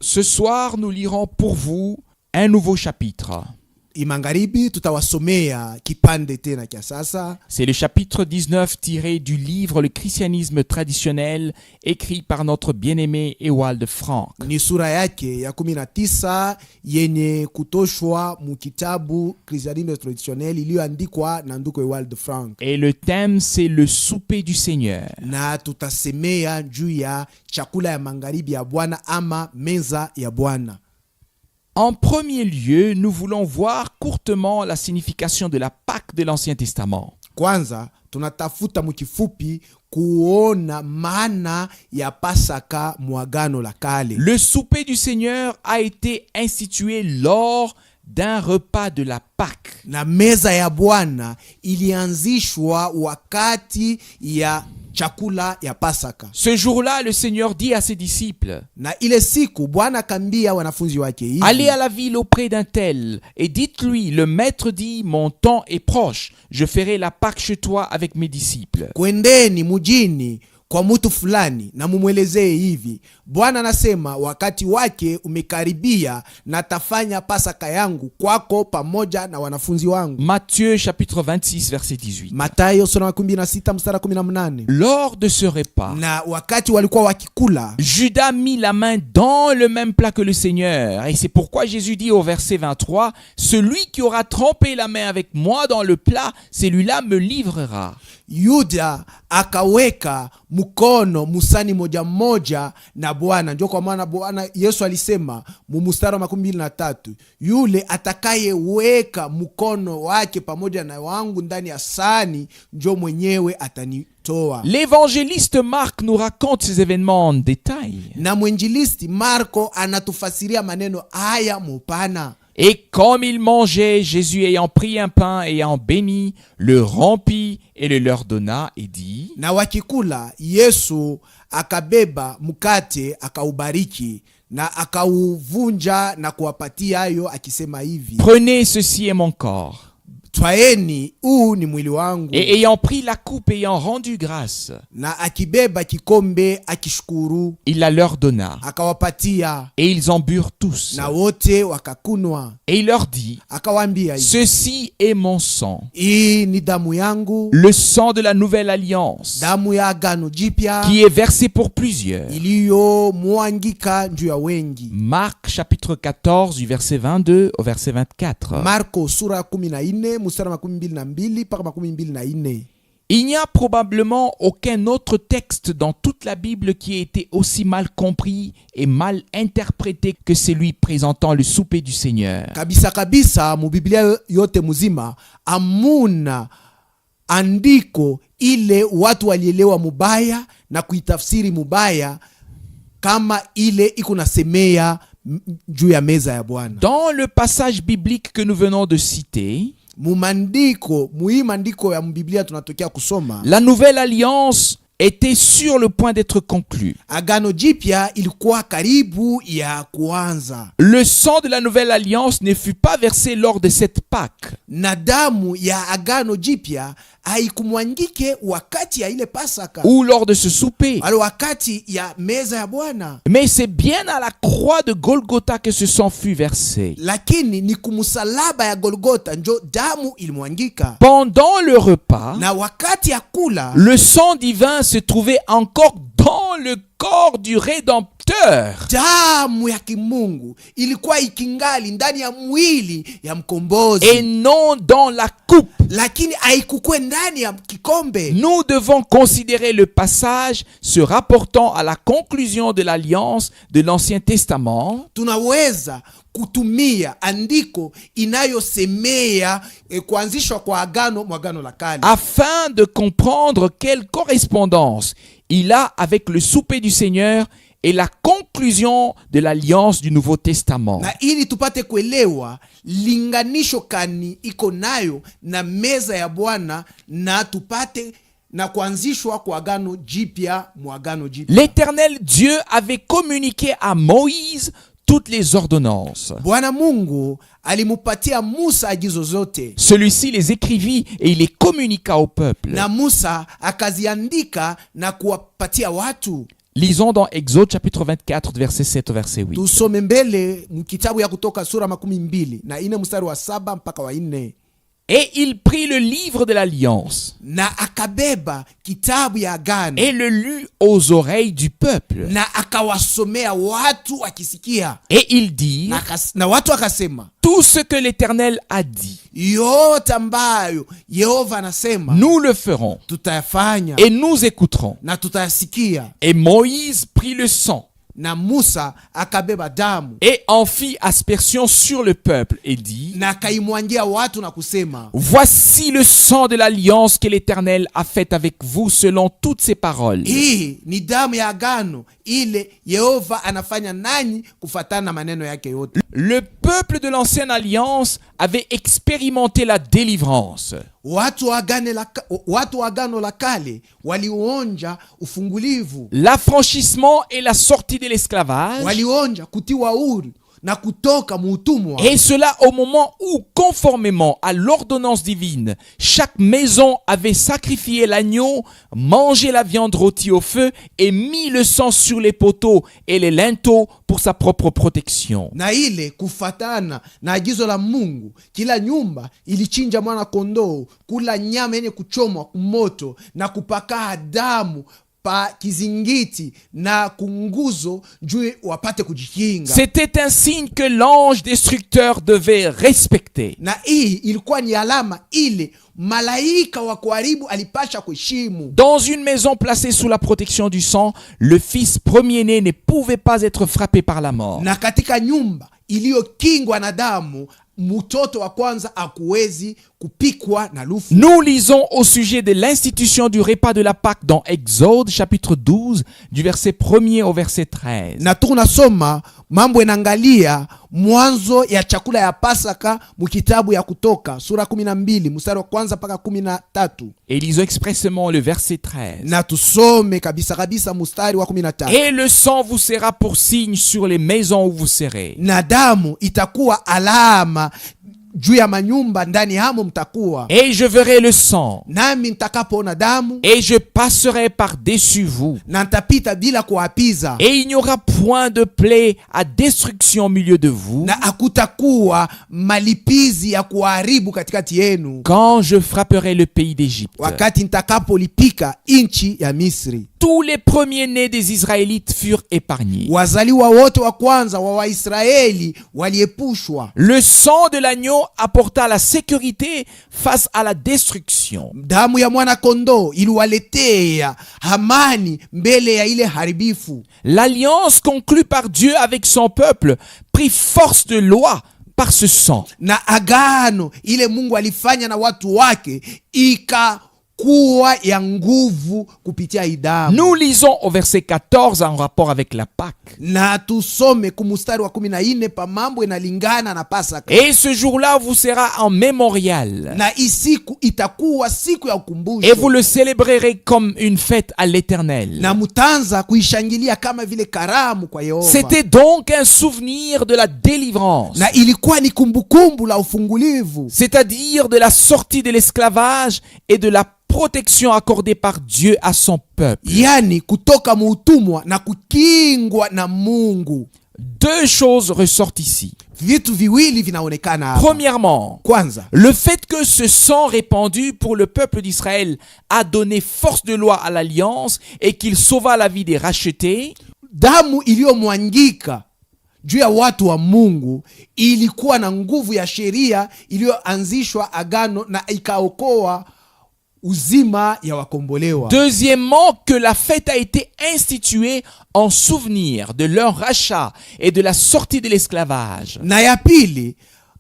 Ce soir, nous lirons pour vous un nouveau chapitre. Magharibi tutawasomea kipande tena cha sasa. C'est le chapitre 19 tiré du livre Le christianisme traditionnel, écrit par notre bien-aimé Ewald Frank. Ni sura yake ya 19 yenye kutoshwa mu kitabu Christianisme traditionnel iliyoandikwa na ndugu Ewald Frank. Et le thème c'est le souper du Seigneur. Na tutasemea juu ya chakula ya magharibi ya Bwana ama meza ya Bwana. En premier lieu, nous voulons voir courtement la signification de la Pâque de l'Ancien Testament. Kwanza, tunatafuta mkifupi kuona maana ya Pasaka mwagano la kale. Le souper du Seigneur a été institué lors d'un repas de la Pâque. Na meza ya Bwana ilianzishwa wakati ya chakula ya Pasaka. Ce jour-là, le Seigneur dit à ses disciples, na ile siku Bwana kambia wanafunzi wake hivi, allez à la ville auprès d'un tel et dites-lui, le maître dit, mon temps est proche, je ferai la Pâque chez toi avec mes disciples. Kwendeni mujini kwa mtu fulani na mumwelezee hivi, Bwana anasema wakati wake umekaribia na tafanya Pasaka yangu kwako pamoja na wanafunzi wangu. Matthieu chapitre 26 verset 18. Mathayo sura 26 mstari 18. Lors de ce repas, na wakati walikuwa wakikula, Judas mit la main dans le même plat que le Seigneur. Et c'est pourquoi Jésus dit au verset 23, celui qui aura trempé la main avec moi dans le plat, celui-là me livrera. Yuda akaweka mkono musani moja moja na Bwana. Ndio kwa maana Bwana Yesu alisema mu mstari wa 23, yule atakayeweka mkono wake pamoja na wangu ndani ya sani ndio mwenyewe atanitoa. L'évangéliste Marc nous raconte ces événements en détail. Na mwinjilisti Marko anatufasiria maneno haya mupana. Et comme ils mangeaient, Jésus ayant pris un pain et ayant béni, le rompit et le leur donna et dit, na wakikula, Yesu akabeba mkate akaubariki na akauvunja na kuwapatia hayo akisema hivi, prenez, ceci est mon corps. Twaeni, huu ni mwili wangu. Et ayant pris la coupe, ayant rendu grâce, na akibeba kikombe akishukuru, il la leur donna. akawapatia, Et ils en burent tous. na wote wakakunwa. Et il leur dit, Akawaambia hivi, ceci est mon sang, hii ni damu yangu, le sang de la nouvelle alliance, damu ya agano jipya, qui est versé pour plusieurs. iliyo mwangika juu ya wengi. Marc chapitre 14 du verset 22 au verset 24. Marko sura 14 mstari 22 mpaka 24. Il n'y a probablement aucun autre texte dans toute la Bible qui ait été aussi mal compris et mal interprété que celui présentant le souper du Seigneur. Kabisa kabisa mu Biblia yote muzima amuna andiko ile watu walielewa mubaya na kuitafsiri mubaya kama ile iko nasemea juu ya meza ya Bwana. Dans le passage biblique que nous venons de citer, muimandiko ya Biblia tunatokea kusoma, la nouvelle alliance était sur le point d'être conclue. agano jipya ilikuwa karibu ya kuanza. Le sang de la nouvelle alliance ne fut pas versé lors de cette Pâque. Na damu ya agano jipya haikumwangike wakati ya ile Pasaka Ou lors de ce souper. wala wakati ya meza ya Bwana, Mais c'est bien à la croix de Golgotha que ce sang fut versé. lakini ni kumusalaba ya Golgotha njo damu ilimwangika. Pendant le repas, Na wakati ya kula, le sang divin se trouvait encore dans le corps du Rédempteur. damu ya kimungu ilikuwa ikingali ndani ya mwili ya mkombozi, Et non dans la coupe. lakini haikukue ndani ya kikombe. Nous devons considérer le passage se rapportant à la conclusion de l'alliance de l'Ancien Testament Tunaweza kutumia andiko inayosemea kuanzishwa kwa agano la kale, afin de comprendre quelle correspondance il a avec le souper du Seigneur et la conclusion de l'alliance du Nouveau Testament. na ili tupate kuelewa linganisho kani iko nayo na meza ya Bwana na tupate na kuanzishwa kwa agano jipya mwagano jipya. L'Éternel Dieu avait communiqué à Moïse toutes les ordonnances. Bwana Mungu alimupatia Musa agizo zote, Celui-ci les écrivit et il les communiqua au peuple. na Musa akaziandika na kuwapatia watu. Lisons dans Exode chapitre 24, verset 7 au verset 8. Tusome mbele mkitabu ya Kutoka sura 22 mstari wa 7 mpaka wa 4. Et il prit le livre de l'Alliance Na akabeba kitabu ya agano et le lut aux oreilles du peuple. na akawasomea watu akisikia, Et il dit, na watu akasema, tout ce que l'Éternel a dit, yote ambayo Yehova anasema nous le ferons tutayafanya et nous écouterons. na tutayasikia. Et Moïse prit le sang Na Musa akabeba damu et en fit aspersion sur le peuple et dit, na akaimwangia watu na kusema, voici le sang de l'alliance que l'Éternel a faite avec vous selon toutes ses paroles. hii ni damu ya agano ile Yehova anafanya nanyi kufatana na maneno yake yote. Le peuple de l'ancienne alliance avait expérimenté la délivrance. Watu wa agano la kale walionja ufungulivu, L'affranchissement et la sortie de l'esclavage. walionja kutiwa huru na kutoka muutumwa. Et cela au moment où, conformément à l'ordonnance divine, chaque maison avait sacrifié l'agneau, mangé la viande rôtie au feu et mis le sang sur les poteaux et les linteaux pour sa propre protection. Na ile kufatana na agizo la Mungu, kila nyumba ilichinja mwana kondoo, kula nyama yenye kuchomwa moto na kupaka damu pa kizingiti na kunguzo juu wapate kujikinga. C'était un signe que l'ange destructeur devait respecter. Na hii ilikuwa ni alama ile malaika wa kuharibu alipasha kuheshimu. Dans une maison placée sous la protection du sang, le fils premier-né ne pouvait pas être frappé par la mort. Na katika nyumba iliyokingwa na damu, mtoto wa kwanza akuwezi kupikwa na lufu. Nous lisons au sujet de l'institution du repas de la Pâque dans Exode chapitre 12 du verset 1er au verset 13. Na tunasoma mambo inaangalia mwanzo ya chakula ya Pasaka mkitabu ya Kutoka sura 12 mstari wa kwanza mpaka 13. Et lisons expressément le verset 13. Na tusome kabisa mstari wa 13. Et le sang vous sera pour signe sur les maisons où vous serez. Na damu itakuwa alama juu ya manyumba ndani hamo mtakuwa. Et je verrai le sang. Nami nitakapoona damu, Et je passerai par-dessus vous. na nitapita bila kuapiza. Et il n'y aura point de plaie à destruction au milieu de vous. Na hakutakuwa malipizi ya kuharibu katikati yenu, Quand je frapperai le pays d'Égypte. wakati nitakapolipika inchi ya Misri. Tous les premiers-nés des Israélites furent épargnés. Wazaliwa wote wa kwanza wa Waisraeli waliepushwa. Le sang de l'agneau apporta la sécurité face à la destruction. Damu ya mwana kondoo iliwaletea amani mbele ya ile haribifu. L'alliance conclue par Dieu avec son peuple prit force de loi par ce sang. Na agano ile Mungu alifanya na watu wake ikakuwa ya nguvu kupitia idamu. Nous lisons au verset 14 en rapport avec la Pâque. Na tusome kumustari wa 14 pa mambo inalingana na Pasaka. Et ce jour-là vous sera en mémorial. Na isiku itakuwa siku ya ukumbusho. Et vous le célébrerez comme une fête à l'Éternel. Na mutanza kuishangilia kama vile karamu kwa Yehova. C'était donc un souvenir de la délivrance. Na ilikuwa ni kumbukumbu la ufungulivu. C'est-à-dire de la sortie de l'esclavage et de la protection accordée par Dieu à son peuple. Yani kutoka muutumwa na kukingwa na Mungu. Deux choses ressortent ici. Vitu viwili vinaonekana hapa. Premièrement, Kwanza, le fait que ce sang répandu pour le peuple d'Israël a donné force de loi à l'alliance et qu'il sauva la vie des rachetés. damu iliyomwangika juu ya watu wa Mungu ilikuwa na nguvu ya sheria iliyoanzishwa agano na ikaokoa uzima ya wakombolewa. Deuxièmement, que la fête a été instituée en souvenir de leur rachat et de la sortie de l'esclavage. Na ya pili,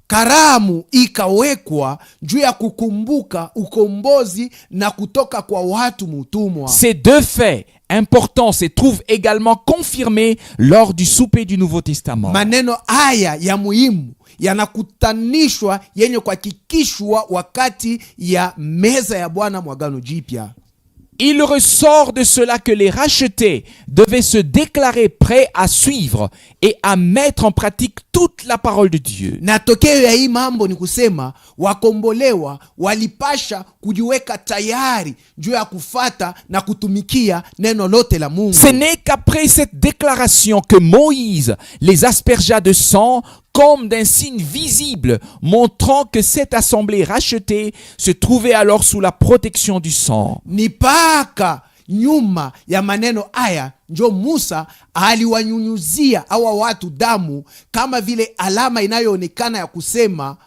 karamu ikawekwa juu ya kukumbuka ukombozi na kutoka kwa watu mutumwa. Ces deux faits importants se trouvent également confirmés lors du souper du Nouveau Testament. Maneno haya ya muhimu yanakutanishwa yenye kuhakikishwa wakati ya meza ya Bwana mwagano jipya. Il ressort de cela que les rachetés devaient se déclarer prêts à suivre et à mettre en pratique toute la parole de Dieu. Na tokeo ya hii mambo ni kusema wakombolewa walipasha kujiweka tayari juu ya kufata na kutumikia neno lote la Mungu. Ce n'est qu'après cette déclaration que Moïse les aspergea de sang comme d'un signe visible, montrant que cette assemblée rachetée se trouvait alors sous la protection du sang. Ni paka nyuma ya maneno haya njo Musa aliwanyunyuzia hawa watu damu kama vile alama inayoonekana ya kusema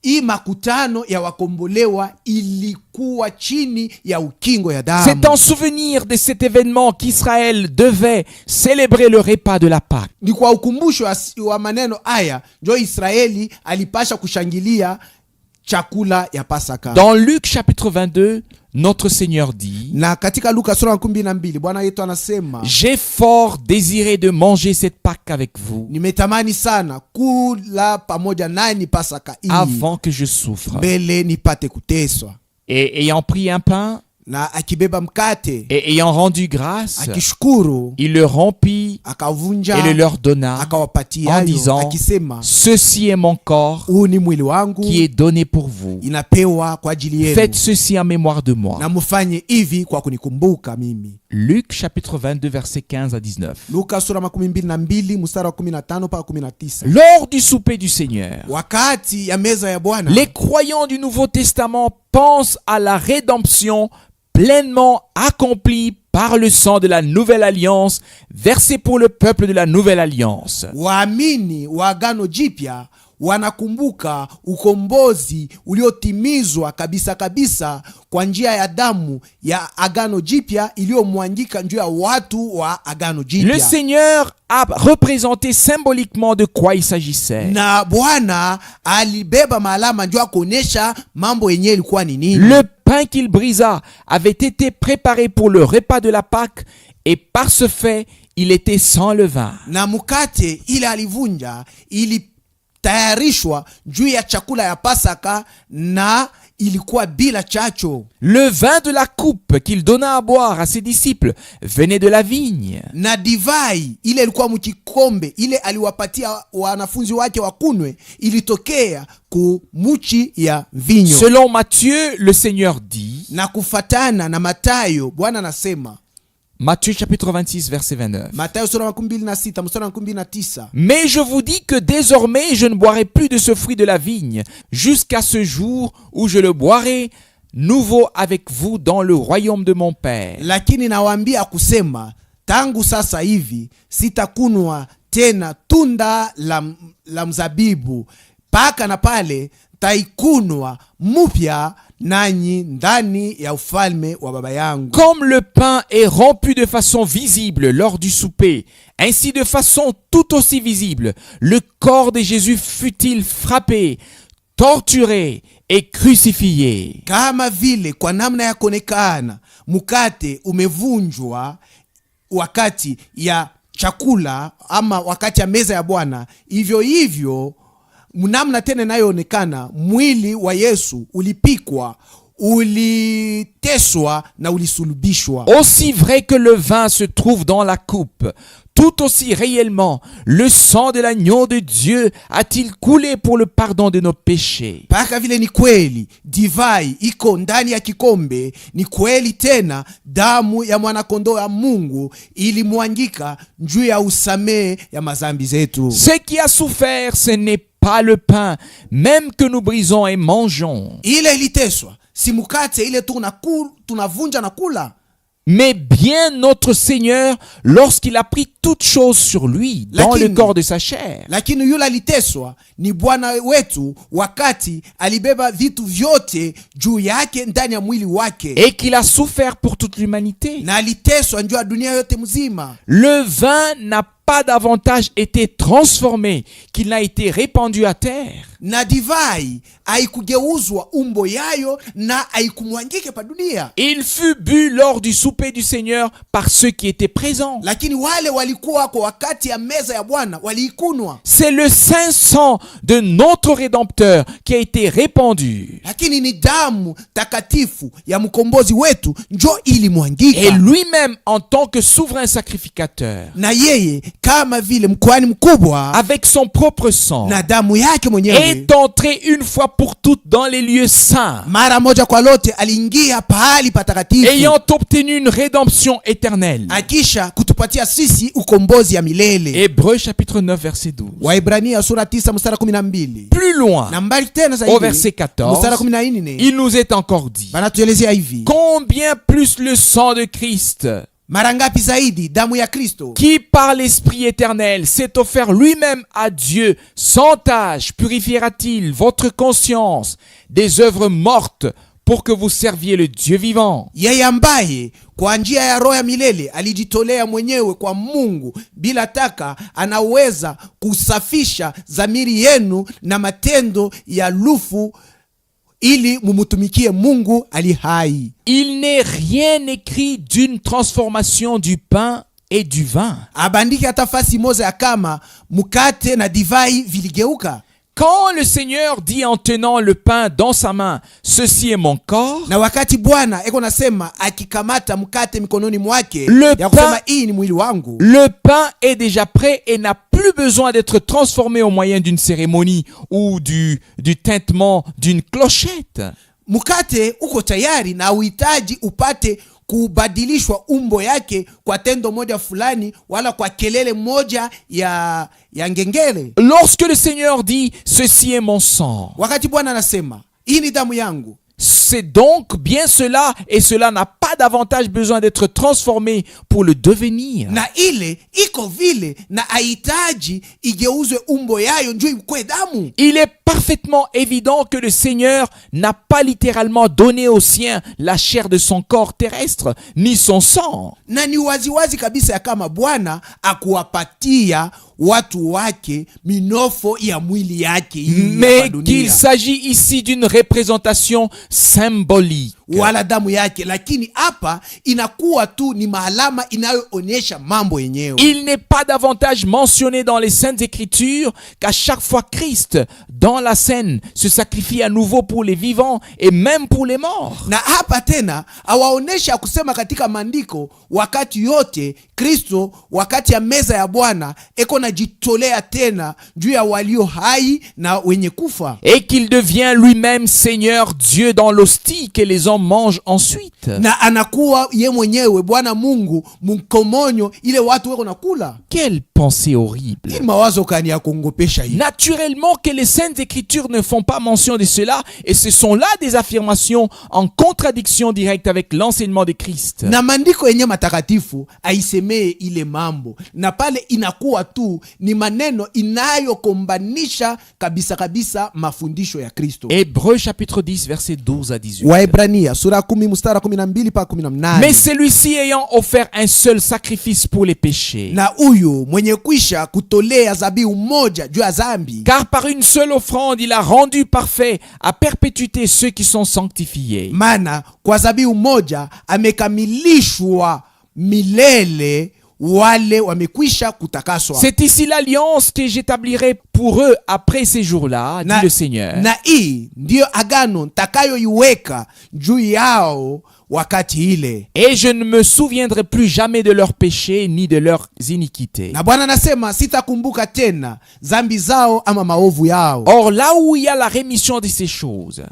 hii makutano ya wakombolewa ilikuwa chini ya ukingo ya damu. C'est en souvenir de cet événement qu'Israël devait célébrer le repas de la Pâque. Ni kwa ukumbusho wa maneno haya njo Israeli alipasha kushangilia chakula ya Pasaka. Dans Luc chapitre 22, notre Seigneur dit, na katika Luka sura 12 Bwana yetu anasema, j'ai fort désiré de manger cette Pâque avec vous nimetamani sana kula pamoja nani Pasaka hii avant que je souffre. mbele nipate kuteswa. Et ayant pris un pain Na akibeba mkate et ayant rendu grâce, akishukuru il le rompit akavunja et le leur donna akawapatia en disant, akisema, ceci est mon corps huu ni mwili wangu qui est donné pour vous. inapewa kwa ajili yenu, Faites ceci en mémoire de moi. na mufanye hivi kwa kunikumbuka mimi. Luc chapitre 22 versets 15 à 19. Luka sura 22 mstari wa 15 mpaka 19. Lors du souper du Seigneur, Wakati ya meza ya Bwana, les croyants du Nouveau Testament pensent à la rédemption pleinement accomplie par le sang de la Nouvelle Alliance versé pour le peuple de la Nouvelle Alliance. waamini wa Agano Jipya wanakumbuka ukombozi uliotimizwa kabisa kabisa kwa njia ya damu ya Agano Jipya iliyomwangika juu ya watu wa Agano Le Jipya. Seigneur a représenté symboliquement de quoi il s'agissait. Na Bwana alibeba maalama ndio kuonesha mambo yenyewe ilikuwa ni nini. Le pain qu'il brisa avait été préparé pour le repas de la Pâque et par ce fait, il était sans levain. Na mukate ile alivunja ilitayarishwa juu ya chakula ya Pasaka na ilikuwa bila chacho. Le vin de la coupe qu'il donna à boire à ses disciples venait de la vigne. Na divai ile ilikuwa mkikombe ile aliwapatia wanafunzi wake wakunwe ilitokea ku muchi ya vinyo. Selon Matthieu, le Seigneur dit, Na kufatana na Matayo, Bwana anasema, Matthieu chapitre 26 verset 29. Matayo sura 26 mstari wa 19, Mais je vous dis que désormais je ne boirai plus de ce fruit de la vigne jusqu'à ce jour où je le boirai nouveau avec vous dans le royaume de mon Père. lakini nawaambia kusema tangu sasa hivi sitakunwa tena tunda la mzabibu paka na pale taikunwa mupya nanyi ndani ya ufalme wa baba yangu. Comme le pain est rompu de façon visible lors du souper, ainsi de façon tout aussi visible, le corps de Jésus fut-il frappé, torturé et crucifié. Kama vile kwa namna ya kuonekana mkate umevunjwa wakati ya chakula ama wakati ya meza ya Bwana, hivyo hivyo namna tena inayoonekana mwili wa Yesu ulipikwa, uliteswa na ulisulubishwa. Aussi vrai que le vin se trouve dans la coupe, tout aussi réellement le sang de l'agneau de Dieu a-t-il coulé pour le pardon de nos péchés. Paka vile ni kweli divai iko ndani ya kikombe, ni kweli tena damu ya mwanakondoo ya Mungu ilimwangika juu ya usamehe ya mazambi zetu. Ce qui a souffert, ce n'est pas le pain, même que nous brisons et mangeons, Ile iliteswa si mukate ile tunavunja na kula, mais bien notre Seigneur lorsqu'il a pris toutes choses sur lui dans le corps de sa chair. lakini yule aliteswa ni Bwana wetu wakati alibeba vitu vyote juu yake ndani ya mwili wake, Et qu'il a souffert pour toute l'humanité. na aliteswa juu ya dunia yote mzima. Le vin n'a pas davantage été transformé, qu'il n'a été répandu à terre. Na divai haikugeuzwa umbo yayo na haikumwangike pa dunia. Il fut bu lors du souper du Seigneur par ceux qui étaient présents. Lakini wale walikuwa kwa wakati ya meza ya Bwana waliikunwa. C'est le saint sang de notre Rédempteur qui a été répandu. Lakini ni damu takatifu ya mkombozi wetu njo ilimwangika. Et lui-même en tant que souverain sacrificateur, Na yeye kama vile mkuhani mkubwa avec son propre sang, na damu yake mwenyewe est entré une fois pour toutes dans les lieux saints, mara moja kwa lote aliingia pahali patakatifu, ayant obtenu une rédemption éternelle. akisha kutupatia sisi ukombozi ya milele. Hébreux chapitre 9 verset 12. Waibrania sura 9 mstari 12. Plus loin, Na mbali tena au zaidi verset mstari 14, 14 il nous est encore dit: banatuelezea hivi, combien plus le sang de Christ, mara ngapi zaidi damu ya Kristo qui par l'Esprit éternel s'est offert lui-même à Dieu sans tâche, purifiera-t-il votre conscience des œuvres mortes pour que vous serviez le Dieu vivant. yeye ambaye kwa njia ya roho ya milele alijitolea mwenyewe kwa Mungu bila taka, anaweza kusafisha dhamiri yenu na matendo ya lufu ili mumutumikie Mungu ali hai. Il n'est rien écrit d'une transformation du pain et du vin. Abandiki hata fasi moja ya kama mukate na divai viligeuka. Quand le Seigneur dit en tenant le pain dans sa main, ceci est mon corps, Na wakati Bwana eko nasema akikamata mkate mikononi mwake Le ya kusema pain- hii ni mwili wangu, le pain est déjà prêt et n'a plus besoin d'être transformé au moyen d'une cérémonie ou du tintement d'une clochette. mkate uko tayari na uhitaji upate kubadilishwa umbo yake kwa tendo moja fulani wala kwa kelele moja ya ngengele. Lorsque le Seigneur dit « Ceci est mon sang », Wakati Bwana anasema hii ni damu yangu, c'est donc bien cela, et cela n'a pas davantage besoin d'être transformé pour le devenir. na ile iko vile na hahitaji igeuzwe umbo yayo njoo ikwe damu. Il est parfaitement évident que le Seigneur n'a pas littéralement donné aux siens la chair de son corps terrestre, ni son sang. Na ni waziwazi kabisa ya kama Bwana akuwapatia watu wake minofo ya mwili yake hii hapa Mais dunia, qu'il s'agit ici d'une représentation symbolique. wala damu yake, lakini hapa inakuwa tu ni maalama inayoonyesha mambo yenyewe. Il n'est pas davantage mentionné dans les Saintes Écritures qu'à chaque fois Christ, dans la scène, se sacrifie à nouveau pour les vivants et même pour les morts. Na hapa tena awaonesha kusema katika maandiko wakati yote Kristo wakati ya meza ya Bwana eko najitolea tena juu ya walio hai na wenye kufa, Et qu'il devient lui-même Seigneur Dieu dans l'hostie que les hommes mangent ensuite. na anakuwa ye mwenyewe Bwana Mungu mkomonyo ile watu weko nakula. Quelle pensée horrible! Hii mawazo kani ya kuongopesha hii. Naturellement que les Saintes Écritures ne font pas mention de cela, et ce sont là des affirmations en contradiction directe avec l'enseignement de Christ. Na maandiko yenye matakatifu aisemee ile mambo, na pale inakuwa tu ni maneno inayokombanisha kabisa kabisa mafundisho ya Kristo. Hébreux chapitre 10 verset 12 à 18. Waebrania sura 10 mstari 12 pa 18. Mais celui-ci ayant offert un seul sacrifice pour les péchés, Na huyu mwenye kwisha kutolea zabihu moja juu ya dhambi, car par une seule offrande il a rendu parfait à perpétuité ceux qui sont sanctifiés. maana kwa zabihu moja amekamilishwa milele wale wamekwisha kutakaswa. C'est ici l'alliance que j'établirai pour eux après ces jours-là, dit le Seigneur. Na hii ndiyo agano ntakayoiweka juu yao wakati ile, Et je ne me souviendrai plus jamais de leurs péchés ni de leurs iniquités. na Bwana anasema sitakumbuka tena zambi zao ama maovu yao. Or là où il y a la rémission de ces choses,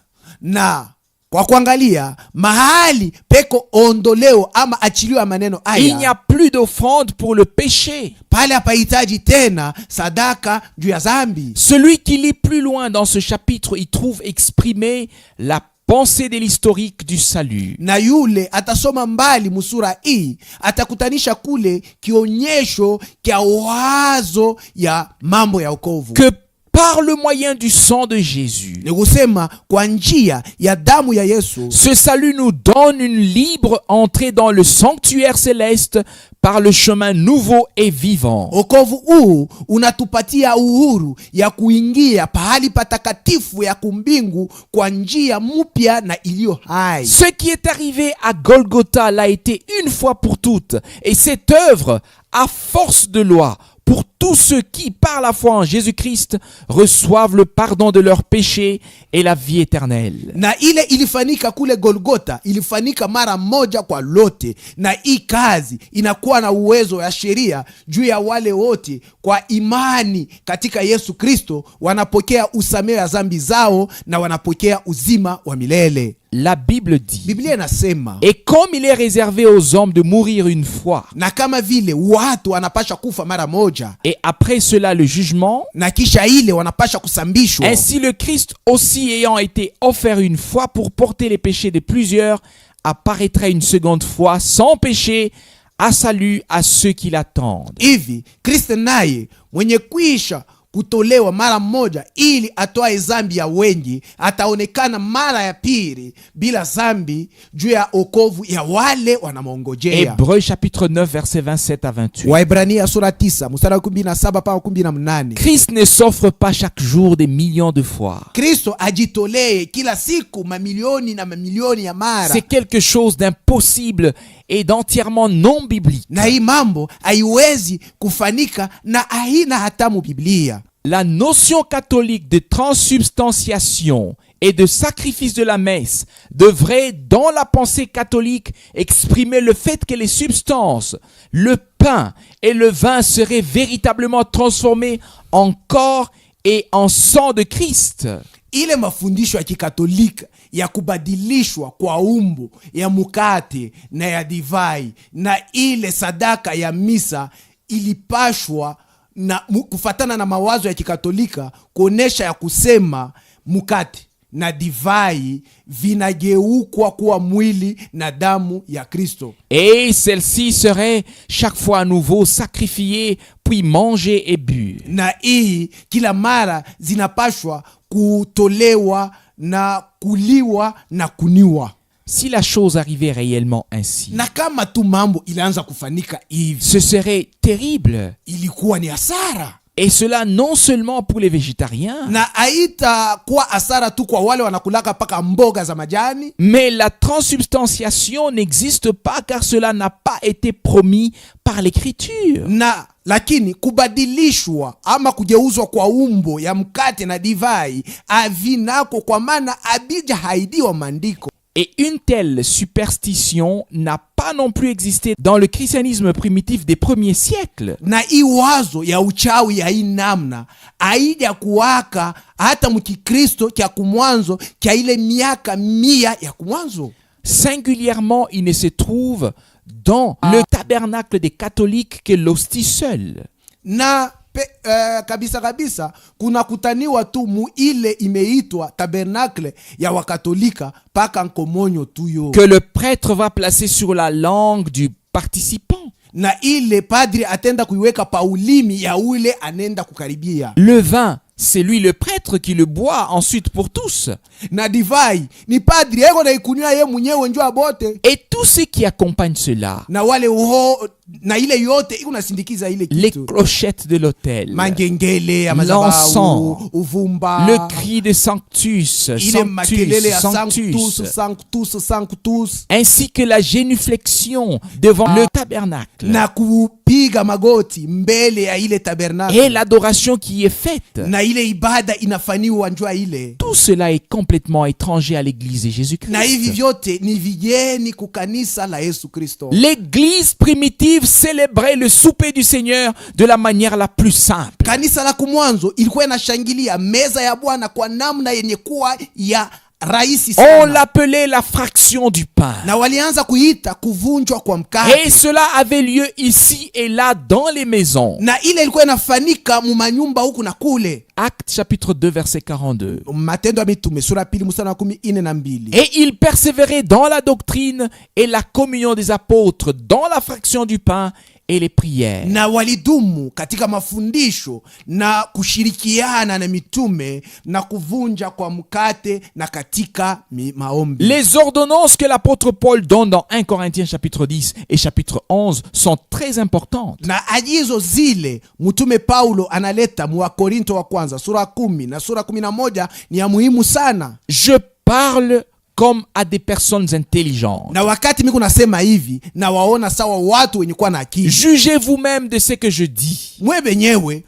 Na kwa kuangalia mahali peko ondoleo ama achilio ya maneno il n'y haya, a plus d'offrande pour le péché. pale hapahitaji tena sadaka juu ya zambi. Celui qui lit plus loin dans ce chapitre y trouve exprimée la pensée de l'historique du salut. Na yule atasoma mbali musura hii atakutanisha kule kionyesho kia wazo ya mambo ya wokovu. Que par le moyen du sang de Jésus. Ni kusema kwa njia ya damu ya Yesu. Ce salut nous donne une libre entrée dans le sanctuaire céleste par le chemin nouveau et vivant. Wokovu huu unatupatia uhuru ya kuingia pahali patakatifu ya kumbingu kwa njia mpya na iliyo hai. Ce qui est arrivé à Golgotha l'a été une fois pour toutes, et cette œuvre, à force de loi, pour tous ceux qui, par la foi en Jésus-Christ, reçoivent le pardon de leurs péchés et la vie éternelle. Na ile ilifanyika kule Golgotha ilifanyika mara moja kwa lote, na hii kazi inakuwa na uwezo ya sheria juu ya wale wote kwa imani katika Yesu Kristo wanapokea usamehe wa dhambi zao na wanapokea uzima wa milele. La Bible dit, Biblia inasema, et comme il est réservé aux hommes de mourir une fois, na kama vile watu wanapasha kufa mara moja et après cela le jugement, na kisha ile wanapasha kusambishwa, ainsi le Christ aussi ayant été offert une fois pour porter les péchés de plusieurs, apparaîtra une seconde fois sans péché à salut à ceux qui l'attendent. hivi Kristo naye mwenye kuisha kutolewa mara moja ili atoe zambi ya wengi ataonekana mara ya pili bila zambi juu ya okovu ya wale wanamongojea. Hébreux chapitre 9 verset 27 à 28. Waebrania sura 9 mstari wa 17 mpaka 18. Christ ne s'offre pas chaque jour des millions de fois. Kristo ajitolee kila siku mamilioni na mamilioni ya mara. C'est quelque chose d'impossible et d'entièrement non biblique. Na hii mambo haiwezi kufanika na haina hatamu Biblia. La notion catholique de transsubstantiation et de sacrifice de la messe devrait, dans la pensée catholique, exprimer le fait que les substances, le pain et le vin seraient véritablement transformés en corps et en sang de Christ. Ile mafundisho ya kikatolika ya kubadilishwa kwa umbo ya mukate na ya divai na ile sadaka ya misa ilipashwa na kufatana na mawazo ya kikatolika kuonesha ya kusema mukate na divai vinageukwa kuwa mwili na damu ya Kristo. Et celle-ci serait chaque fois à nouveau sacrifiée, puis mangée et bu. Na hii kila mara zinapashwa kutolewa na kuliwa na kuniwa. Si la chose arrivait réellement ainsi, Na kama tu mambo ilianza kufanika hivi, ce serait terrible. ilikuwa ni hasara. Et cela non seulement pour les végétariens, Na haita kuwa hasara tu kwa wale wanakulaka paka mboga za majani, mais la transsubstantiation n'existe pas car cela n'a pas été promis par l'écriture. na lakini kubadilishwa ama kugeuzwa kwa umbo ya mkate na divai avinako kwa maana abija haidiwa maandiko. Et une telle superstition n'a pas non plus existé dans le christianisme primitif des premiers siècles. Na hii wazo ya uchawi ya hii namna haija kuwaka hata mkikristo kya kumwanzo kya ile miaka 100 ya kumwanzo. Singulièrement, il ne se trouve dans le tabernacle des catholiques que l'hostie seule. Na kabisa kuna kutaniwa tu mu ile imeitwa tabernakle ya wakatolika paka nkomonyo tuyo, Que le prêtre va placer sur la langue du participant. na ile padri atenda kuiweka paulimi ya ule anenda kukaribia. Le vin, c'est lui le prêtre qui le boit ensuite pour tous. Na divai ni padri eko na ikunywa ye mwenyewe njoo bote, Et tout ce qui accompagne cela, na wale na ile yote iko nasindikiza ile les kitu, clochettes de l'autel, mangengele ya l'encens, mazabahu, uvumba, le cri de Sanctus, ile makelele ya Sanctus, sanctus, ainsi que la génuflexion devant le tabernacle na kupiga magoti mbele ya ile tabernacle, et l'adoration qui y est faite. na ile ibada inafanywa njua ile. Tout cela est complètement étranger à l'église de Na hivi Jésus-Christ. vyote ni vigeni kukanisa la Yesu Kristo. L'église primitive célébrait le souper du Seigneur de la manière la plus simple. Kanisa la kumwanzo ilikuwa inashangilia meza ya Bwana kwa namna yenye kuwa ya rahisi On sana, l'appelait la fraction du pain. na walianza kuita kuvunjwa kwa Et mkate, cela avait lieu ici et là dans les maisons. na ile ilikuwa inafanika mu manyumba huku na kule. Actes chapitre 2 verset 42. Matendo ya Mitume sura 2 mstari wa 12. Et il persévérait dans la doctrine et la communion des apôtres, dans la fraction du pain et les prières. na walidumu katika mafundisho na kushirikiana na mitume na kuvunja kwa mkate na katika maombi. Les ordonnances que l'apôtre Paul donne dans 1 Corinthiens chapitre 10 et chapitre 11 sont très importantes. Na agizo zile mtume Paulo analeta mu Korinto wa kwanza sura 10 na sura 11 ni ya muhimu sana. Je parle comme à des personnes intelligentes. Na wakati mimi nasema hivi na waona sawa watu wenye kuwa na akili. Jugez vous-même de ce que je dis. Mwe benyewe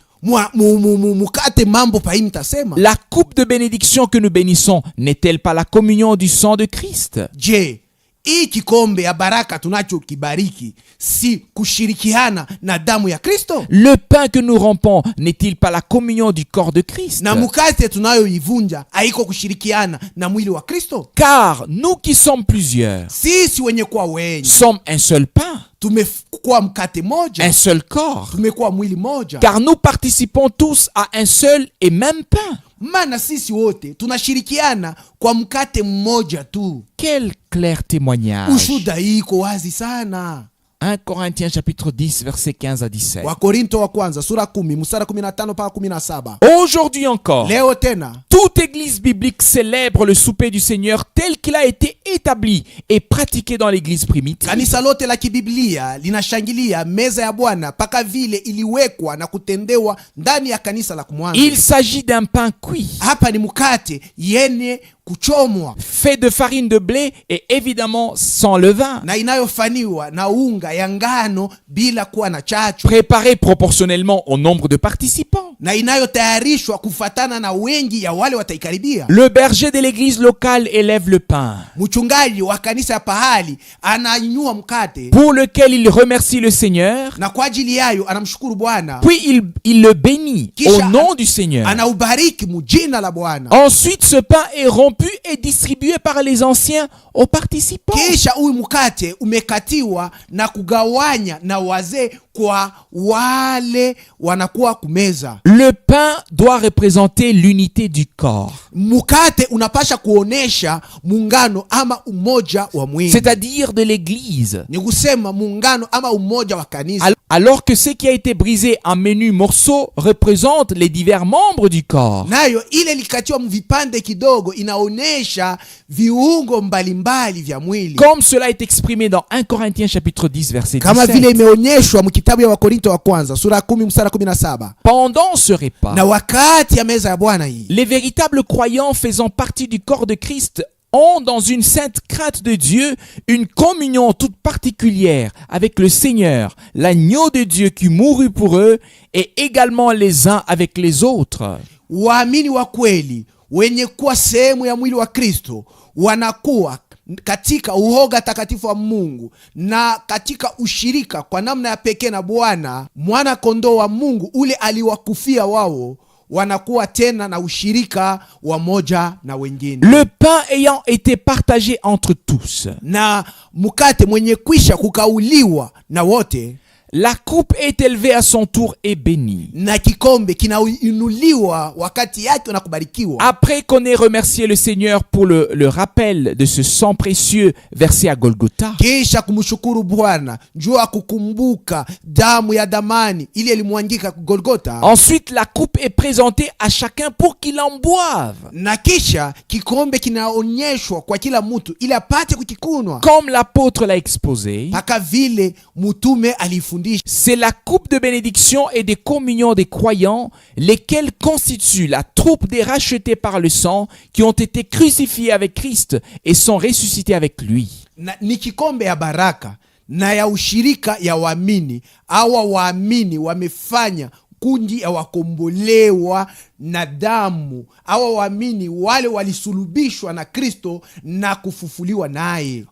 mukate mambo pa hii tasema. La coupe de bénédiction que nous bénissons n'est-elle pas la communion du sang de Christ? Je, hii kikombe ya baraka tunachokibariki si kushirikiana na damu ya Kristo? Le pain que nous rompons n'est-il pas la communion du corps de Christ? Na mukate tunayoivunja haiko kushirikiana na mwili wa Kristo? Car nous qui sommes plusieurs Sisi wenye kuwa wengi sommes un seul pain, tumekuwa mkate moja, un seul corps, tumekuwa mwili moja. car nous participons tous à un seul et même pain. Maana sisi wote tunashirikiana kwa mkate mmoja tu. Quel clair témoignage. Ushuhuda iko wazi sana. 1 Corinthiens chapitre 10 verset 15 à 17. Wakorinto wa kwanza sura 10 mstari 15 mpaka 17. Aujourd'hui encore, Leo tena toute église biblique célèbre le souper du Seigneur tel qu'il a été établi et pratiqué dans l'église primitive. kanisa lote la kibiblia linashangilia meza ya Bwana paka vile iliwekwa na kutendewa ndani ya kanisa la kumwanzo. Il s'agit d'un pain cuit, Hapa ni mkate yenye kuchomwa fait de farine de blé et évidemment sans levain, na inayofaniwa na unga ya ngano bila kuwa na chachu, préparé proportionnellement au nombre de participants. na inayotayarishwa kufatana na wengi ya wale wataikaribia. Le berger de l'église locale élève le pain, Mchungaji wa kanisa ya pahali ananyua mkate pour lequel il remercie le Seigneur, na kwa ajili yayo anamshukuru Bwana, puis il le bénit au nom du Seigneur. anaubariki mujina la Bwana. Ensuite, ce pain est rompu et distribué par les anciens aux participants. Kisha huyu mkate umekatiwa na kugawanya na wazee kwa wale wanakuwa kumeza. Le pain doit représenter l'unité du corps, Mkate unapasha kuonesha muungano ama umoja wa mwili, c'est-à-dire de l'église. ni kusema muungano ama umoja wa kanisa. Alors que ce qui a été brisé en menus morceaux représente les divers membres du corps. Nayo ile likatiwa mvipande kidogo inaonesha viungo mbalimbali vya mwili, Comme cela est exprimé dans 1 Corinthiens chapitre 10 verset kama vile 17. imeonyeshwa mkitabu ya Wakorinto wa kwanza sura 10 mstari 17. Pendant ce repas, Na wakati ya meza ya Bwana hii, les véritables croyants faisant partie du corps de Christ ont dans une sainte crainte de Dieu une communion toute particulière avec le Seigneur, l'agneau de Dieu qui mourut pour eux, et également les uns avec les autres. waamini wa kweli wenye kuwa sehemu ya mwili wa Kristo wanakuwa katika uhoga takatifu wa Mungu na katika ushirika kwa namna ya pekee na Bwana mwana kondoo wa Mungu ule aliwakufia wao, wanakuwa tena na ushirika wa moja na wengine. Le pain ayant été partagé entre tous, Na mkate mwenye kwisha kukauliwa na wote, la coupe est élevée à son tour et bénie. na kikombe kinainuliwa wakati yake na kubarikiwa. Après qu'on ait remercié le Seigneur pour le rappel de ce sang précieux versé à Golgotha, Kisha kumshukuru Bwana njoo kukumbuka damu ya damani ile ilimwangika Golgotha. ensuite la coupe est présentée à chacun pour qu'il en boive, Na kisha kikombe kinaonyeshwa kwa kila mtu ili apate kukikunwa comme l'apôtre l'a exposé. paka vile mtume alifundisha. C'est la coupe de bénédiction et de communion des croyants, lesquels constituent la troupe des rachetés par le sang, qui ont été crucifiés avec Christ et sont ressuscités avec lui. Na, ni kikombe ya baraka na ya ushirika ya waamini. Hawa waamini wamefanya kundi ya wakombolewa na damu. Hawa waamini wale walisulubishwa na Kristo na kufufuliwa naye.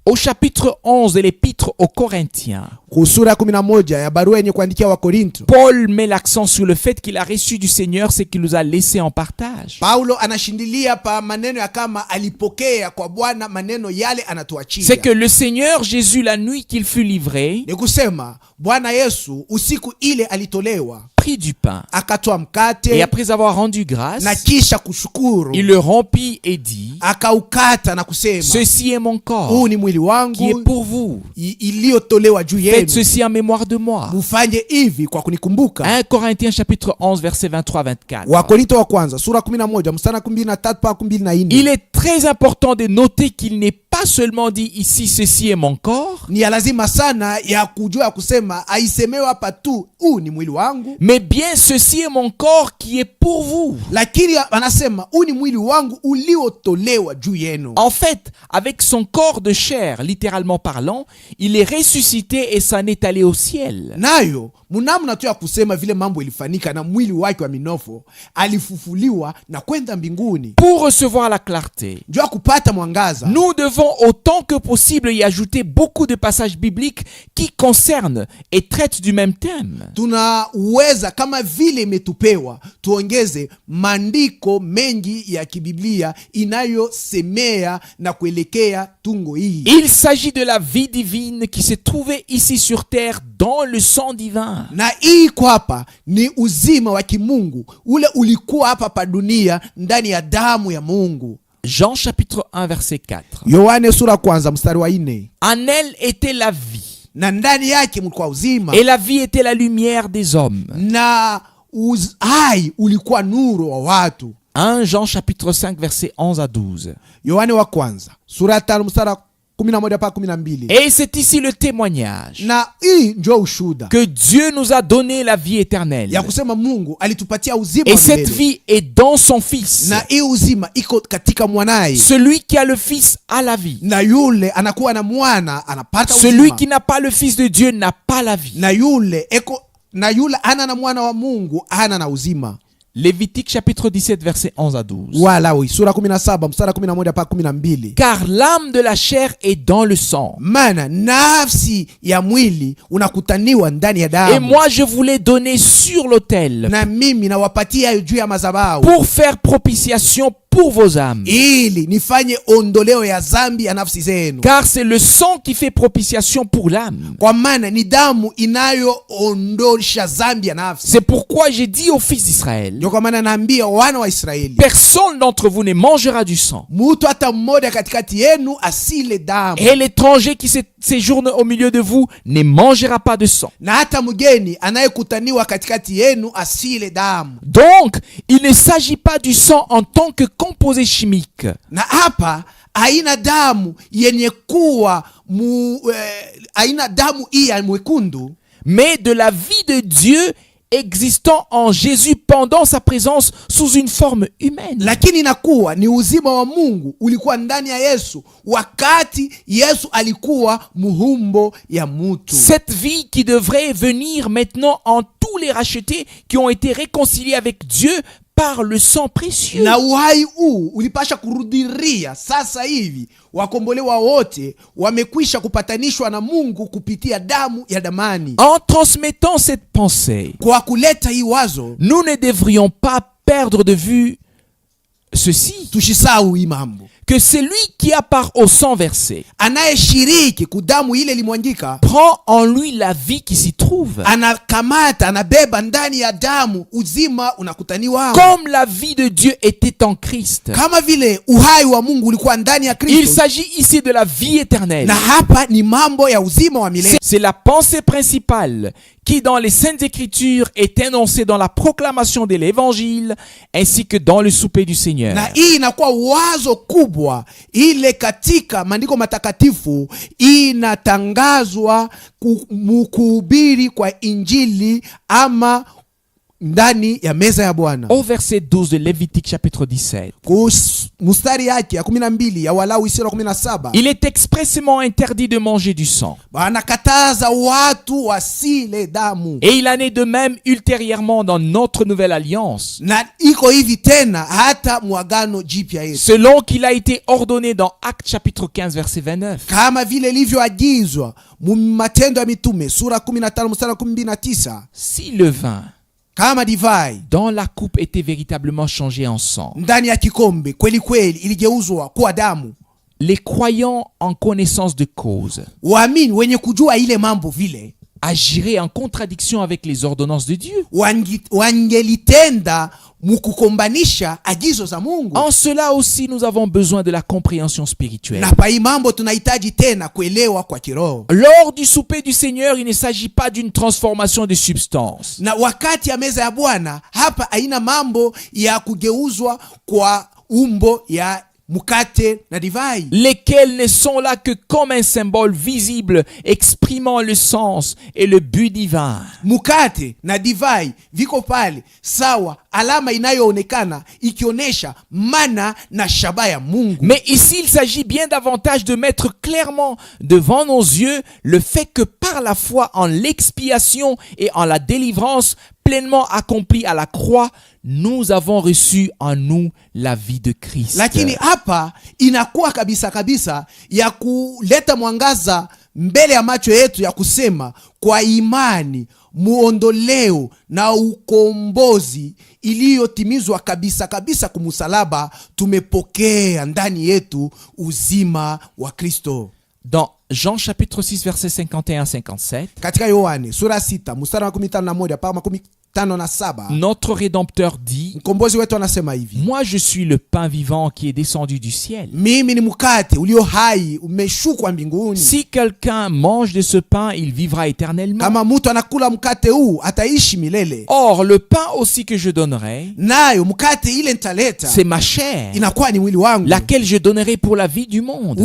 Au chapitre 11 de l'épître aux Corinthiens, Kusura 11 ya barua yenye kuandikia wa Korinto, Paul met l'accent sur le fait qu'il a reçu du Seigneur ce qu'il nous a laissé en partage. Paulo anashindilia pa maneno ya kama alipokea kwa Bwana maneno yale anatuachia. C'est que le Seigneur Jésus, la nuit qu'il fut livré, Ni kusema Bwana Yesu usiku ile alitolewa, prit du pain. akatoa Et mkate après avoir rendu grâce, na kisha kushukuru, il le rompit et dit, akaukata na kusema, ceci est mon corps huu ni mwili qui est wangu pour vous. iliyotolewa juu Faites yenu, ceci en mémoire de moi. mufanye hivi kwa kunikumbuka. 1 Corinthiens chapitre 11 verset 23-24. Wakorinto wa kwanza sura 11 mstari 23 mpaka 24. Il est très important de noter qu'il n'est pas seulement dit ici ceci est mon corps, Ni ya lazima sana ya kujua ya kusema aisemewe hapa tu huu ni mwili wangu, mais bien ceci est mon corps qui est pour vous. lakini anasema huu ni mwili wangu uliotolewa juu yenu. En fait, avec son corps de chair, littéralement parlant, il est ressuscité et s'en est allé au ciel. Nayo munamna tu ya kusema vile mambo ilifanyika na mwili wake wa minofo alifufuliwa na kwenda mbinguni Pour recevoir la clarté, juu ya kupata mwangaza. nous devons autant que possible y ajouter beaucoup de passages bibliques qui concernent et traitent du même thème. Tunaweza kama vile imetupewa tuongeze maandiko mengi ya kibiblia inayosemea na kuelekea tungo hii. Il s'agit de la vie divine qui s'est trouvée ici sur terre dans le sang divin. Na hii kwa hapa ni uzima wa kimungu ule ulikuwa hapa pa dunia ndani ya damu ya Mungu. Jean chapitre 1 verset 4. Yohane sura kwanza mstari wa 4. En elle était la vie, Na ndani yake mlikuwa uzima, et la vie était la lumière des hommes. na hai ulikuwa nuru wa watu. 1 Jean chapitre 5 verset 11 à 12. Yohane wa kwanza sura ya 5 mstari 11 mpaka 12. Et c'est ici le témoignage Na hii ndio ushuhuda que Dieu nous a donné la vie éternelle. ya kusema Mungu alitupatia uzima Et wa cette milele. vie est dans son Fils. Na hii uzima iko katika mwanaye. Celui qui a le Fils a la vie. Na yule anakuwa na mwana anapata Celui uzima. qui n'a pas le Fils de Dieu n'a pas la vie. Na yule ana na mwana wa Mungu ana na uzima. Lévitique chapitre 17 verset 11 à 12. Walawi sura 17 mstari 11 mpaka 12. Car l'âme de la chair est dans le sang. Maana nafsi ya mwili unakutaniwa ndani ya damu. Et moi je vous l'ai donné sur l'autel Na mimi nawapatia juu ya madhabahu pour faire propitiation pour vos âmes. ili nifanye ondoleo ya dhambi ya nafsi zenu. Car c'est le sang qui fait propitiation pour l'âme. Kwa maana ni damu inayoondosha dhambi ya nafsi. C'est pourquoi j'ai dit aux fils d'Israël, Ndio kwa maana naambia wana wa Israeli, personne d'entre vous ne mangera du sang. mtu hata mmoja katikati yenu asile damu, Et l'étranger qui séjourne au milieu de vous ne mangera pas de sang. na hata mgeni anayekutaniwa katikati yenu asile damu. Donc, il ne s'agit pas du sang en tant que composé chimique, Na hapa haina damu yenye kuwa haina damu hii ya mwekundu, mais de la vie de Dieu existant en Jésus pendant sa présence sous une forme humaine. lakini inakuwa ni uzima wa Mungu ulikuwa ndani ya Yesu wakati Yesu alikuwa muhumbo ya mtu. Cette vie qui devrait venir maintenant en tous les rachetés qui ont été réconciliés avec Dieu par le sang précieux. Na uhai huu ulipasha kurudiria sasa hivi, wakombolewa wote wamekwisha kupatanishwa na Mungu kupitia damu ya damani. En transmettant cette pensée, Kwa kuleta hii wazo, nous ne devrions pas perdre de vue ceci, tushisahau hii mambo. que celui qui a part au sang versé Anayeshiriki kudamu ile limwangika prend en lui la vie qui s'y trouve. anakamata, anabeba ndani ya damu uzima unakutaniwa. Comme la vie de Dieu était en Christ. Kama vile uhai wa Mungu ulikuwa ndani ya Il Kristo. s'agit ici de la vie éternelle. Na hapa ni mambo ya uzima wa milele. C'est la pensée principale qui dans les Saintes Écritures est énoncée dans la proclamation de l'Évangile ainsi que dans le souper du Seigneur. Na hii inakuwa wazo kubwa ile katika maandiko matakatifu inatangazwa kuhubiri kwa injili ama ndani ya meza ya Bwana. Au verset 12 de Lévitique chapitre 17. Mustari yake ya 12 ya Walawi sura 17. Il est expressément interdit de manger du sang. Anakataza watu wasile damu. Et il en est de même ultérieurement dans notre nouvelle alliance. Na iko hivi tena hata mwagano jipya yetu. Selon qu'il a été ordonné dans Actes chapitre 15 verset 29. Kama vile ilivyoagizwa Matendo ya Mitume sura 15 mstari 19. Si le vin Kama divai dans la coupe était véritablement changé en sang, ndani ya kikombe kweli kweli iligeuzwa kuwa damu, les croyants en connaissance de cause waamini wenye kujua ile mambo vile agirait en contradiction avec les ordonnances de Dieu. Wangelitenda mukukombanisha agizo za Mungu. En cela aussi, nous avons besoin de la compréhension spirituelle. Na pa mambo tunahitaji tena kuelewa kwa kiroho. Lors du souper du Seigneur, il ne s'agit pas d'une transformation de substance. Na wakati ya meza ya Bwana, hapa haina mambo ya kugeuzwa kwa umbo ya mukate na divai, lesquels ne sont là que comme un symbole visible exprimant le sens et le but divin. Mukate na divai viko pale sawa, alama inayoonekana ikionyesha mana na shabaha ya Mungu. Mais ici, il s'agit bien davantage de mettre clairement devant nos yeux le fait que par la foi en l'expiation et en la délivrance pleinement accomplie à la croix, nous avons reçu en nous la vie de Christ. Lakini hapa inakuwa kabisa ya kuleta mwangaza mbele ya macho yetu ya kusema kwa imani muondoleo na ukombozi iliyotimizwa kabisa kumusalaba, tumepokea ndani yetu uzima wa Kristo. Dans Jean chapitre 6 verset 51-57, katika Yohane sura 6 mstari wa 51 mpaka 57, notre Rédempteur dit: mkombozi wetu anasema hivi: moi je suis le pain vivant qui est descendu du ciel. Mimi ni mkate ulio hai umeshuka mbinguni. Si quelqu'un mange de ce pain, il vivra éternellement. Kama mtu anakula mkate huu ataishi milele. Or le pain aussi que je donnerai, nayo mkate ile nitaleta, c'est ma chair, inakuwa ni mwili wangu, laquelle je donnerai pour la vie du monde.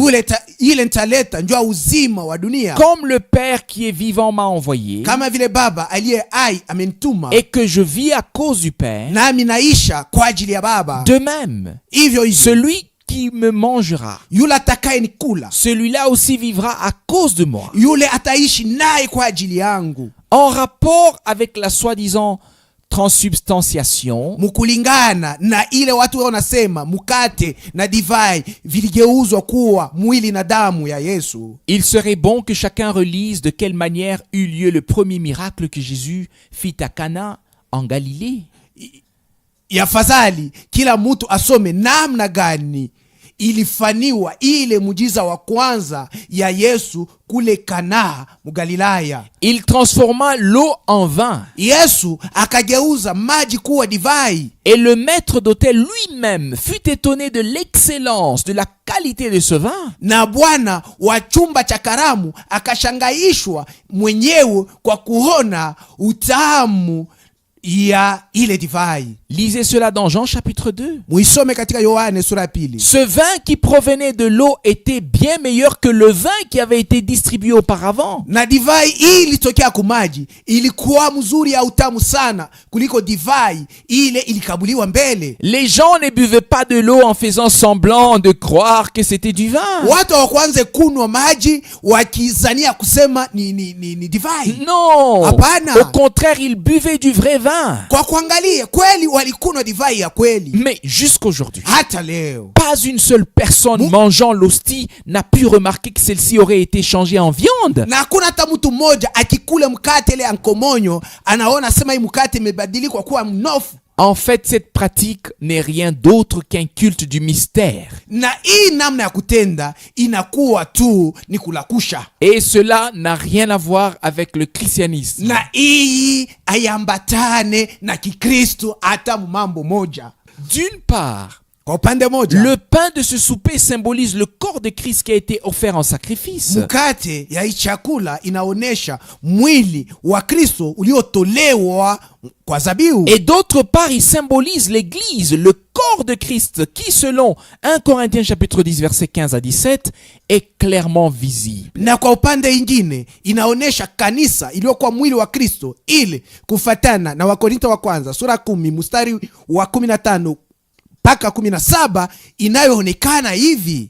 Ile nitaleta ndio uzima wa dunia. Comme le Père qui est vivant m'a envoyé, kama vile Baba aliye hai amenituma, et que je vis à cause du Père, nami naisha kwa ajili ya Baba, de même celui qui me mangera, yule atakaye nikula, celui-là aussi vivra à cause de moi. Yule ataishi naye kwa ajili yangu. En rapport avec la soi-disant transubstantiation, mukulingana na ile watu wanasema mukate na divai viligeuzwa kuwa mwili na damu ya Yesu, il serait bon que chacun relise de quelle manière eut lieu le premier miracle que Jésus fit à Cana en Galilée. Yafadhali kila mtu asome namna gani ilifaniwa ile mujiza wa kwanza ya Yesu kule Kana mugalilaya. Il transforma l'eau en vin. Yesu akageuza maji kuwa divai. Et le maître d'hôtel lui-même fut étonné de l'excellence, de la qualité de ce vin. Na bwana wa chumba cha karamu akashangaishwa mwenyewe kwa kuona utamu ya ile divai. Lisez cela dans Jean chapitre 2. Muisome katika Yohane sura pili. Ce vin qui provenait de l'eau était bien meilleur que le vin qui avait été distribué auparavant. Na divai hii ilitokea kumaji ilikuwa mzuri ya utamu sana kuliko divai ile ilikabuliwa mbele. Les gens ne buvaient pas de l'eau en faisant semblant de croire que c'était du vin. Watu wakwanze kunwa maji wakizania kusema ni divai. Non. Hapana. Au contraire, ils buvaient du vrai vin. Kwa kuangalia kweli walikunywa divai ya kweli. Mais jusqu'aujourd'hui, hata leo, pas une seule personne mangeant l'hostie n'a pu remarquer que celle-ci aurait été changée en viande. Na hakuna hata mtu mmoja akikula mkate ile ankomonyo anaona sema hii mkate imebadilika kuwa mnofu. En fait, cette pratique n'est rien d'autre qu'un culte du mystère. Na hii namna ya kutenda inakuwa tu ni kulakusha. Et cela n'a rien à voir avec le christianisme. Na hii ayambatane na Kikristo hata mambo moja. D'une part, kwa upande moja, le pain de ce souper symbolise le corps de Christ qui a été offert en sacrifice. Mkate ya chakula inaonesha mwili wa Kristo uliotolewa kwa zabihu. Et d'autre part, il symbolise l'église, le corps de Christ qui, selon 1 Corinthiens chapitre 10 verset 15 à 17, est clairement visible. Na kwa upande ingine inaonesha kanisa iliyokuwa mwili wa Kristo, ili kufatana na Wakorintho wa kwanza sura 10 mstari wa 15 mpaka 17 inayoonekana hivi.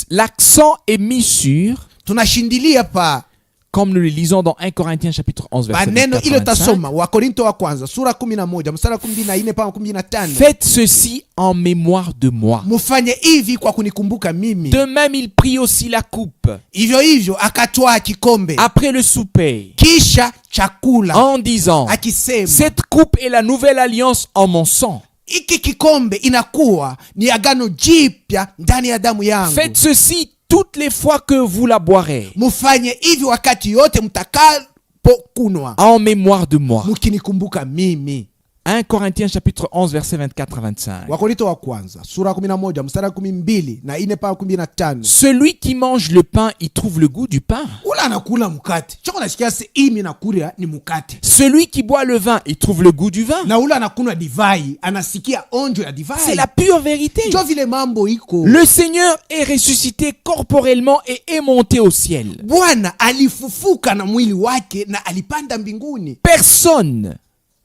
L'accent est mis sur, tunashindilia pa, comme nous le lisons dans 1 Corinthiens chapitre 11 verset 85. Faites ceci en mémoire de moi. Mufanye hivi kwa kunikumbuka mimi. De même il prit aussi la coupe. Hivyo akatwaa kikombe après le souper, kisha chakula, en disant, akisema, cette coupe est la nouvelle alliance en mon sang. Iki kikombe inakuwa ni agano jipya ndani ya damu yangu. Faites ceci toutes les fois que vous la boirez. Mufanye hivi wakati yote mnapokunwa en mémoire de moi. mukinikumbuka mimi. 1 Corinthiens chapitre 11 verset 24 à 25. Wakorintho wa kwanza sura 11 mstari 12 na 4 mpaka 15. Celui qui mange le pain y trouve le goût du pain. Ula anakula mkate choko nasikia se imi nakula ni mkate. Celui qui boit le vin y trouve le goût du vin. Na ula anakunywa divai anasikia onjo ya divai. C'est la pure vérité. Jo vile mambo iko. Le Seigneur est ressuscité corporellement et est monté au ciel. Bwana alifufuka na mwili wake na alipanda mbinguni. Personne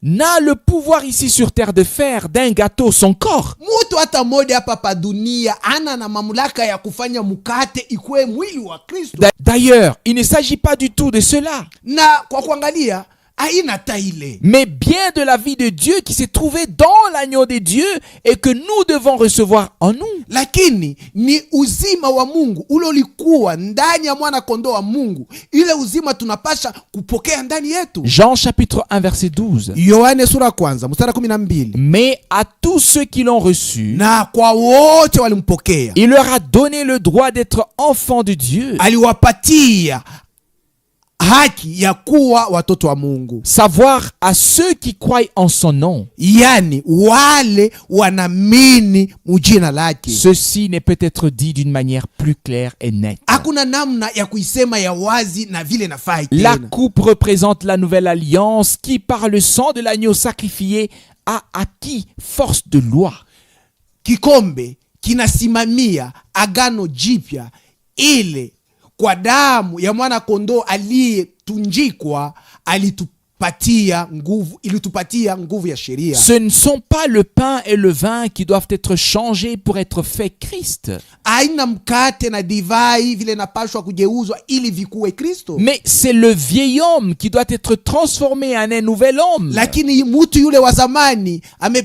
n'a le pouvoir ici sur terre de faire d'un gâteau son corps. Mutu hata moja hapa pa dunia ana na mamlaka ya kufanya mkate ikuwe mwili wa Kristo. D'ailleurs, il ne s'agit pas du tout de cela. Na kwa kuangalia haina taile, mais bien de la vie de Dieu qui s'est trouvée dans l'agneau de Dieu et que nous devons recevoir en nous. Lakini ni uzima wa Mungu ule ulikuwa ndani ya mwana kondoo wa Mungu. Ile uzima tunapasha kupokea ndani yetu. Jean chapitre 1 verset 12. Yohane sura kwanza mstari 12. Mais à tous ceux qui l'ont reçu, na kwa wote walimpokea, il leur a donné le droit d'être enfants de Dieu. Aliwapatia haki ya kuwa watoto wa Mungu. Savoir à ceux qui croient en son nom. Yani wale wanamini mujina lake. Ceci n'est peut-être dit d'une manière plus claire et nette. Hakuna namna ya kuisema ya wazi na vile nafai tena. La coupe représente la nouvelle alliance qui par le sang de l'agneau sacrifié a acquis force de loi. Kikombe kinasimamia agano jipya ile kwa damu ya mwana kondoo aliyetunjikwa ilitupatia nguvu ya sheria. Ce ne sont pas le pain et le vin qui doivent être changés pour être fait Christ. Aina mkate na divai vile napashwa kugeuzwa ili vikuwe Kristo. Mais c'est le vieil homme qui doit être transformé en un nouvel homme. Lakini mtu yule wa zamani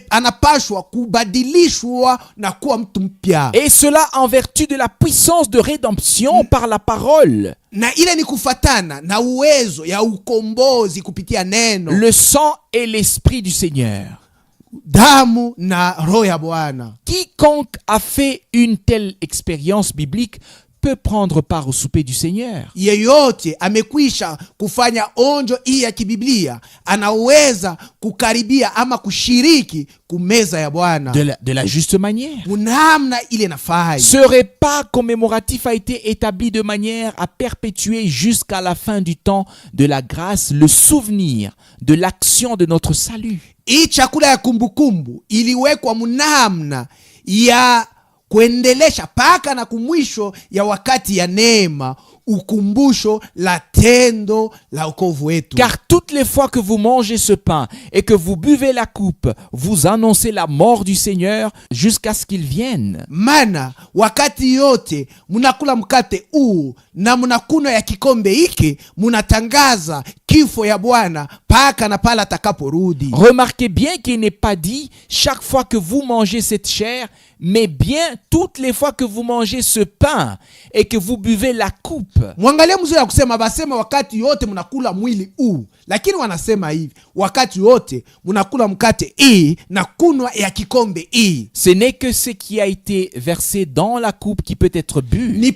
anapashwa kubadilishwa na kuwa mtu mpya. Et cela en vertu de la puissance de rédemption par la parole. Na ile ni kufatana na uwezo ya ukombozi kupitia neno. Le sang et l'esprit du Seigneur. Damu na roho ya Bwana. Quiconque a fait une telle expérience biblique peut prendre part au souper du Seigneur. Yeyote amekwisha kufanya onjo hii ya kibiblia anaweza kukaribia ama kushiriki kumeza ya Bwana de la juste manière. Munamna ile nafai. Ce repas commémoratif a été établi de manière à perpétuer jusqu'à la fin du temps de la grâce le souvenir de l'action de notre salut. Hii chakula ya kumbukumbu iliwekwa munamna ya kuendelesha paka na kumwisho ya wakati ya neema, ukumbusho la tendo la wokovu wetu. Car toutes les fois que vous mangez ce pain et que vous buvez la coupe, vous annoncez la mort du Seigneur jusqu'à ce qu'il vienne. Mana wakati yote munakula mkate huu na munakunywa ya kikombe hiki, munatangaza kifo ya Bwana paka na pala atakaporudi. Remarquez bien qu'il n'est pas dit chaque fois que vous mangez cette chair, mais bien toutes les fois que vous mangez ce pain et que vous buvez la coupe. Mwangalie mzuri ya kusema basema wakati yote munakula mwili huu, lakini wanasema hivi wakati yote munakula mkate hii na kunywa ya kikombe hii. Ce n'est que ce qui a été versé dans la coupe qui peut être bu. Ni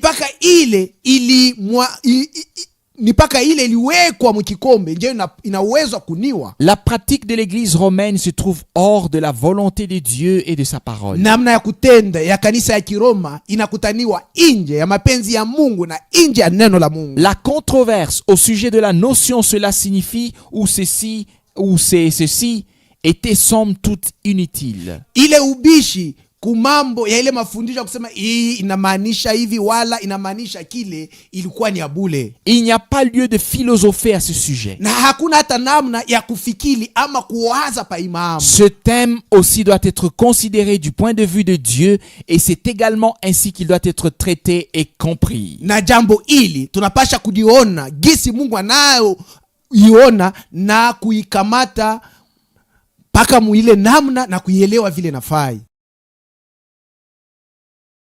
paka ile iliwekwa mkikombe nje ina uwezo kuniwa. La pratique de l'église romaine se trouve hors de la volonté de Dieu et de sa parole. Namna ya kutenda ya kanisa ya Kiroma inakutaniwa nje ya mapenzi ya Mungu na nje ya neno la Mungu. La controverse au sujet de la notion cela signifie ou ceci ou c'est ceci était somme toute inutile. Ile ubishi kumambo ya ile mafundisho kusema hii inamaanisha hivi wala inamaanisha kile ilikuwa ni abule. Il n'y a pas lieu de philosopher à ce sujet. Na hakuna hata namna ya kufikiri ama kuwaza pa imamu. Ce thème aussi doit être considéré du point de vue de Dieu et c'est également ainsi qu'il doit être traité et compris. Na jambo hili tunapasha kuliona gisi Mungu anayo iona na kuikamata paka muile namna na kuielewa vile nafai.